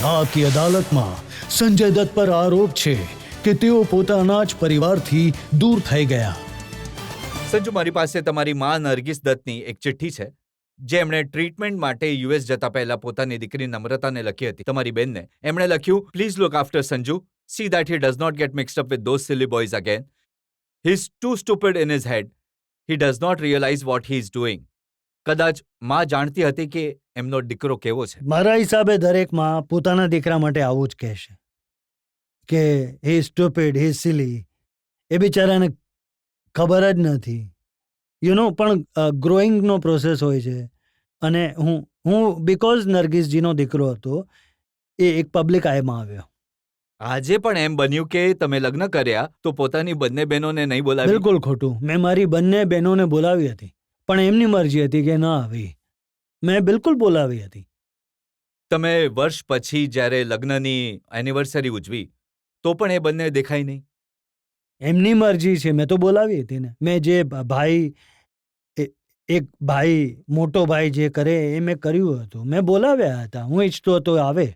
આ की અદાલતમાં સંજય દત્ત પર આરોપ છે કે તેઓ પોતાના જ પરિવારથી દૂર થઈ ગયા. સંજુ, મારી પાસે તમારી માં નરગિસ દત્તની એક ચિઠ્ઠી છે જે એમણે ટ્રીટમેન્ટ માટે યુએસ જતા પહેલા પોતાની દીકરી નમ્રતાને લખી હતી. તમારી બેનને એમણે લખ્યું, please look after Sanju, see that he does not get mixed up with those silly boys again. He is too stupid in his head. He does not realise what he is doing. કદાચ માં જાણતી હતી કે એમનો દીકરો કેવો છે. મારા હિસાબે દરેક માં પોતાના દીકરા માટે આવું જ કહેશે કે હી સ્ટુપિડ, હી સિલી. એ બિચારાને ખબર જ નથી, પણ ગ્રોઈંગનો પ્રોસેસ હોય છે. અને હું બીકોઝ નરગિસજીનો દીકરો હતો, એ એક પબ્લિક આઈમાં આવ્યો. આજે પણ એમ બન્યું કે તમે લગ્ન કર્યા તો પોતાની બંને બહેનોને નહીં બોલાવી? બિલકુલ ખોટું. મેં મારી બંને બહેનોને બોલાવી હતી, પણ એમની મરજી હતી કે ના આવી. મેં બિલકુલ બોલાવી હતી. તમે વર્ષ પછી જ્યારે લગ્નની એનિવર્સરી ઉજવી તો પણ એ બંને દેખાય નહીં? એમની મરજી છે, મેં તો બોલાવી હતી ને. મેં જે ભાઈ, એક ભાઈ, મોટો ભાઈ જે કરે એ મેં કર્યું હતું. મેં બોલાવ્યા હતા. હું ઈચ્છતો હતો આવે,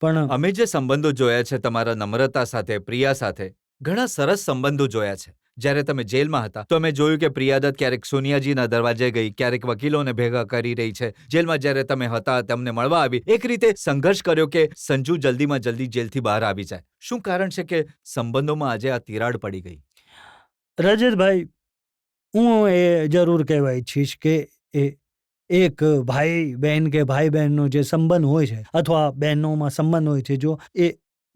પણ અમે જે સંબંધો જોયા છે તમારા નમ્રતા સાથે, પ્રિયા સાથે, ઘણા સરસ સંબંધો જોયા છે. જ્યારે તમે જેલમાં હતા તો અમે જોયું કે પ્રિયા દત્ત ક્યારેક સોનિયાજીના દરવાજે ગઈ, ક્યારેક વકીલોને ભેગા કરી રહી છે. જેલમાં જ્યારે તમે હતા તમને મળવા આવી. એક રીતે સંઘર્ષ કર્યો કે સંજુ જલ્દીમાં જલ્દી જેલથી બહાર આવી જાય. શું કારણ છે કે સંબંધોમાં આજે આ તિરાડ પડી ગઈ? રજતભાઈ, હું એ જરૂર કહેવા ઈચ્છીશ કે એક ભાઈ બહેન કે ભાઈ બહેનનો જે સંબંધ હોય છે, અથવા બહેનોમાં સંબંધ હોય છે,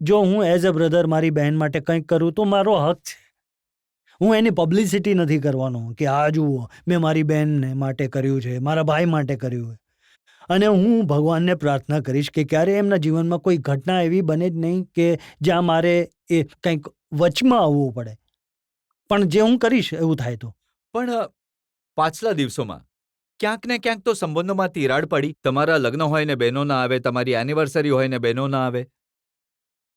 જો હું એઝ અ બ્રધર મારી બહેન માટે કંઈક કરું તો મારો હક છે. હું એની પબ્લિસિટી નથી કરવાનો કે આ જુઓ મેં મારી બહેનને માટે કર્યું છે, મારા ભાઈ માટે કર્યું છે. અને હું ભગવાનને પ્રાર્થના કરીશ કે ક્યારે એમના જીવનમાં કોઈ ઘટના એવી બને જ નહીં કે જ્યાં મારે એ કંઈક વચમાં આવવું પડે. પણ જે હું કરીશ એવું થાય તો. પણ પાછલા દિવસોમાં ક્યાંક ને ક્યાંક તો સંબંધોમાં તિરાડ પડી. તમારા લગ્ન હોય ને બહેનો ના આવે, તમારી એનિવર્સરી હોય ને બહેનો ના આવે.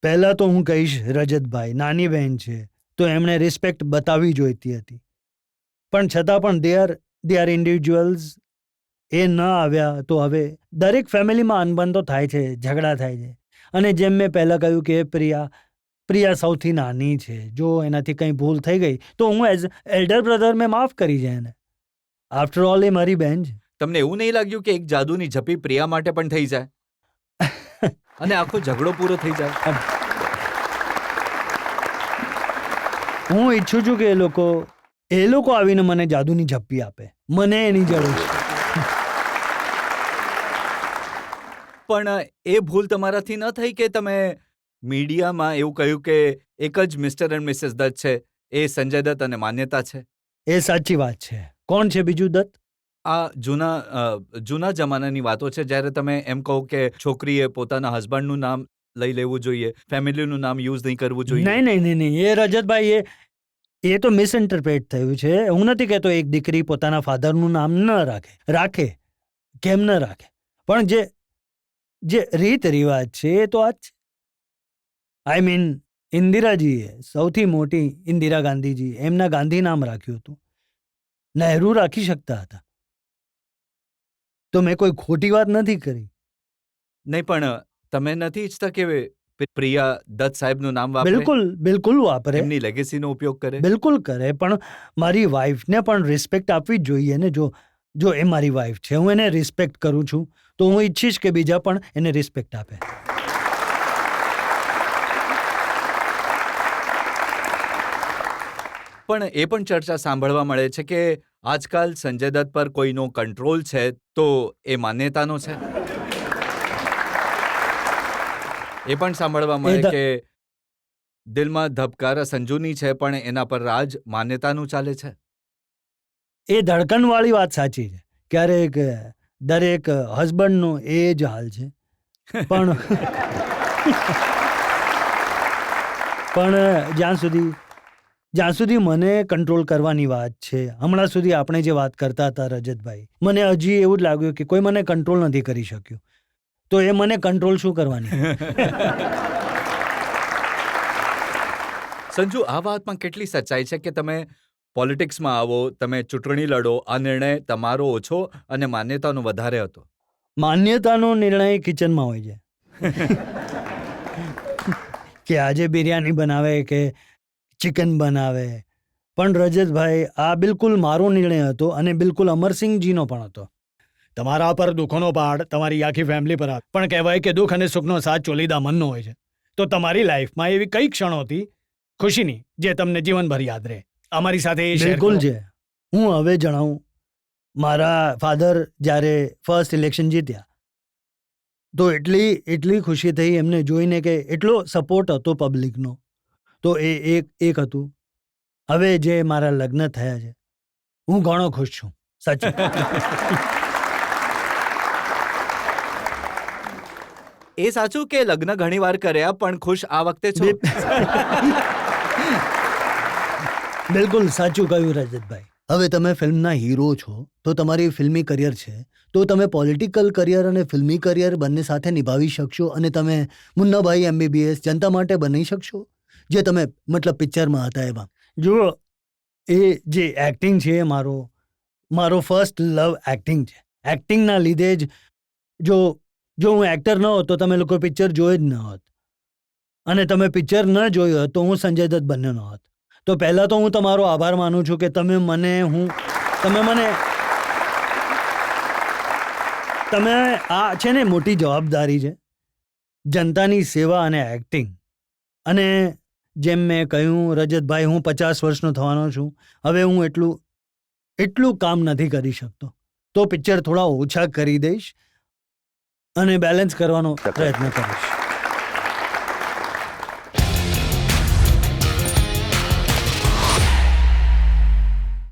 પહેલાં તો હું કહીશ, રજતભાઈ નાની બહેન છે તો એમણે રિસ્પેક્ટ બતાવવી જોઈતી હતી. પણ છતાં પણ દે આર ઇન્ડિવિજ્યુઅલ્સ. એ ન આવ્યા તો હવે દરેક ફેમિલીમાં અનબન તો થાય છે, ઝઘડા થાય છે. અને જેમ મેં પહેલાં કહ્યું કે પ્રિયા સૌથી નાની છે. જો એનાથી કંઈ ભૂલ થઈ ગઈ તો હું એઝ એલ્ડર બ્રધર મેં માફ કરી જાય એને. આફ્ટર ઓલ એ મારી બહેન છે. તમને એવું નહીં લાગ્યું કે એક જાદુની ઝપી પ્રિયા માટે પણ થઈ જાય અને આખો ઝઘડો પૂરો થઈ જાય? હું ઈચ્છું છું કે એ લોકો આવીને મને જાદુની ઝપ્પી આપે. મને એની જરૂર છે. પણ એ ભૂલ તમારાથી ન થઈ કે તમે મીડિયામાં એવું કહ્યું કે એક જ મિસ્ટર એન્ડ મિસિસ દત્ત છે, એ સંજય દત્ત અને માન્યતા છે? એ સાચી વાત છે. કોણ છે બીજું દત્ત? આ જૂના જમાનાની વાતો છે, જ્યારે તમે એમ કહો કે છોકરીએ પોતાના હસબન્ડનું નામ લઈ લેવું જોઈએ, ફેમિલીનું નામ યુઝ નહીં કરવું જોઈએ. નહીં. એ રજતભાઈ, એ તો મિસઇન્ટરપ્રેટ થયું છે. હું નથી કહેતો એક દીકરી પોતાના ફાધરનું નામ ન રાખે. કેમ ન રાખે? પણ જે રીત રિવાજ છે એ તો આ જ છે. આઈ મીન, ઇન્દિરાજીએ, સૌથી મોટી ઇન્દિરા ગાંધીજી, એમના ગાંધી નામ રાખ્યું હતું. નહેરુ રાખી શકતા હતા. તો મેં કોઈ ખોટી વાત નથી કરી. નહીં, પણ તમે નથી ઈચ્છતા કે પ્રિયા દત્ત સાહેબનું નામ વાપરે? બિલકુલ વાપરે. એમની લેગેસીનો ઉપયોગ કરે? બિલકુલ કરે, પણ મારી વાઈફને પણ રિસ્પેક્ટ આપવી જ જોઈએ ને. જો એ મારી વાઈફ છે, હું એને રિસ્પેક્ટ કરું છું, તો હું ઈચ્છીશ કે બીજા પણ એને રિસ્પેક્ટ આપે. પણ એ પણ ચર્ચા સાંભળવા મળે છે કે આજકાલ સંજય દત્ત પર કોઈનો કંટ્રોલ છે તો એ માન્યતાનો છે. એ પણ સાંભળવા મળે કે દિલમાં ધબકારા સંજુની છે પણ એના પર રાજ માન્યતાનું ચાલે છે. એ ધડકનવાળી વાત સાચી છે. ક્યારેક દરેક હસબન્ડનો એ જ હાલ છે. પણ જ્યાં સુધી મને કંટ્રોલ કરવાની વાત છે, હમણાં સુધી આપણે જે વાત કરતા હતા રજતભાઈ, મને હજી એવું જ લાગ્યું કે કોઈ મને કંટ્રોલ નથી કરી શક્યું. તો એ મને કંટ્રોલ શું કરવાની? સંજુ, આ વાતમાં કેટલી સચ્ચાઈ છે કે તમે પોલિટિક્સમાં આવો, તમે ચૂંટણી લડો, આ નિર્ણય તમારો ઓછો અને માન્યતાનો વધારે હતો? માન્યતાનો નિર્ણય કિચનમાં હોય છે. કે આજે બિરયાની બનાવે કે ચિકન બનાવે. પણ રજતભાઈ, આ બિલકુલ મારો નિર્ણય હતો અને બિલકુલ અમરસિંહજીનો પણ હતો. તમારા પર દુઃખોનો પહાડ તમારી આખી ફેમિલી પર આવે, પણ કહેવાય કે દુઃખ અને સુખનો સાથ ચોલીદા મનનો હોય છે. તો તમારી લાઈફમાં એવી કઈ ક્ષણો હતી ખુશીની જે તમને જીવનભર યાદ રહે? અમારી સાથે એ શેર બિલકુલ કરો. છે. હું હવે જણાવું. મારા ફાધર જ્યારે ફર્સ્ટ ઇલેક્શન જીત્યા તો એટલી ખુશી થઈ એમને જોઈને, કે એટલો સપોર્ટ હતો પબ્લિકનો. તો એ એક હતું. હવે જે મારા લગ્ન થયા છે, હું ઘણો ખુશ છું, સાચું. એ સાચું કે લગ્ન ઘણીવાર કર્યા પણ ખુશ આ વખતે છો? બિલકુલ સાચું કહ્યું રજતભાઈ. હવે તમે ફિલ્મના હીરો છો તો તમારી ફિલ્મી કરિયર છે, તો તમે પોલિટિકલ કરિયર અને ફિલ્મી કરિયર બંને સાથે નિભાવી શકશો અને તમે મુન્નાભાઈ MBBS જનતા માટે બની શકશો, જે તમે મતલબ પિક્ચરમાં હતા એમાં. જુઓ, એ જે એક્ટિંગ છે એ મારો ફર્સ્ટ લવ એક્ટિંગ છે. એક્ટિંગના લીધે જ જો હું એક્ટર ન હોત તો તમે લોકો પિક્ચર જોઈ જ ન હોત, અને તમે પિક્ચર ન જોયું હોત તો હું સંજય દત્ત બન્યો ન હોત. તો પહેલાં તો હું તમારો આભાર માનું છું કે તમે આ છે ને મોટી જવાબદારી છે, જનતાની સેવા અને એક્ટિંગ. અને જેમ મેં કહ્યું રજતભાઈ, હું 50 વર્ષનો થવાનો છું. હવે હું એટલું કામ નથી કરી શકતો, તો પિક્ચર થોડા ઓછા કરી દઈશ અને બેલેન્સ કરવાનો પ્રયત્ન કરીશ.